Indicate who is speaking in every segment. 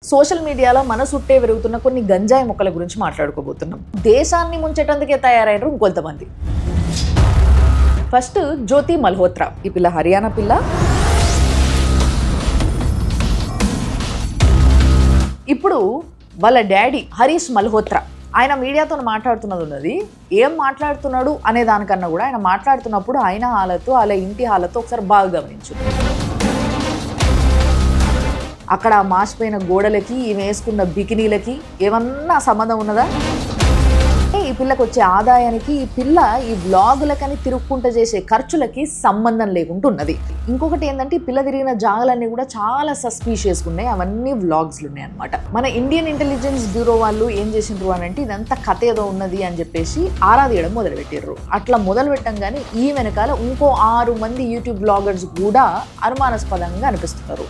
Speaker 1: Social మీడియాలో మన చుట్టే పెరుగుతున్న కొన్ని గంజాయి మొక్కల గురించి మాట్లాడుకోబోతున్నాం. దేశాన్ని ముంచేటందుకే తయారైనరు ఇంకొంతమంది. ఫస్ట్ జ్యోతి మల్హోత్రా. ఈ పిల్ల హర్యానా పిల్ల. ఇప్పుడు వాళ్ళ డాడీ హరీష్ మల్హోత్రా ఆయన మీడియాతో మాట్లాడుతున్నది ఉన్నది. ఏం మాట్లాడుతున్నాడు అనే దానికన్నా కూడా ఆయన మాట్లాడుతున్నప్పుడు ఆయన హాలతో వాళ్ళ ఇంటి హాలతో ఒకసారి బాగా గమనించు. అక్కడ మాసిపోయిన గోడలకి ఈమె వేసుకున్న బికినీలకి ఏమన్నా సంబంధం ఉన్నదా? ఈ పిల్లకు వచ్చే ఆదాయానికి ఈ పిల్ల ఈ వ్లాగులకని తిరుక్కుంటూ చేసే ఖర్చులకి సంబంధం లేకుండా ఉన్నది. ఇంకొకటి ఏంటంటే ఈ పిల్ల తిరిగిన జాగాలన్నీ కూడా చాలా సస్పీషియస్గా ఉన్నాయి. అవన్నీ వ్లాగ్స్లు ఉన్నాయి అనమాట. మన ఇండియన్ ఇంటెలిజెన్స్ బ్యూరో వాళ్ళు ఏం చేసిండ్రు అని అంటే ఇదంతా కథ ఏదో ఉన్నది అని చెప్పేసి ఆరాధీయడం మొదలుపెట్టారు. అట్లా మొదలు పెట్టంగానే ఈ వెనకాల ఇంకో 6 మంది యూట్యూబ్ బ్లాగర్స్ కూడా అనుమానాస్పదంగా అనిపిస్తున్నారు.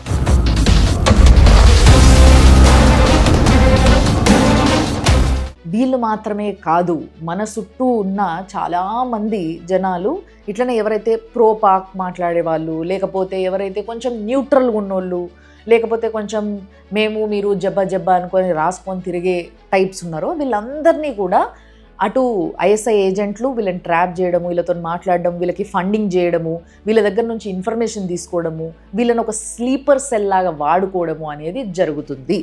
Speaker 1: వీళ్ళు మాత్రమే కాదు, మన చుట్టూ ఉన్న చాలామంది జనాలు ఇట్లనే ఎవరైతే ప్రో పాక్ మాట్లాడే వాళ్ళు, లేకపోతే ఎవరైతే కొంచెం న్యూట్రల్గా ఉన్నోళ్ళు, లేకపోతే కొంచెం మేము మీరు జబ్బా జబ్బా అనుకొని రాసుకొని తిరిగే టైప్స్ ఉన్నారో వీళ్ళందరినీ కూడా అటు ఐఎస్ఐ ఏజెంట్లు వీళ్ళని ట్రాప్ చేయడము, వీళ్ళతో మాట్లాడడం, వీళ్ళకి ఫండింగ్ చేయడము, వీళ్ళ దగ్గర నుంచి ఇన్ఫర్మేషన్ తీసుకోవడము, వీళ్ళని ఒక స్లీపర్ సెల్ లాగా వాడుకోవడము అనేది జరుగుతుంది.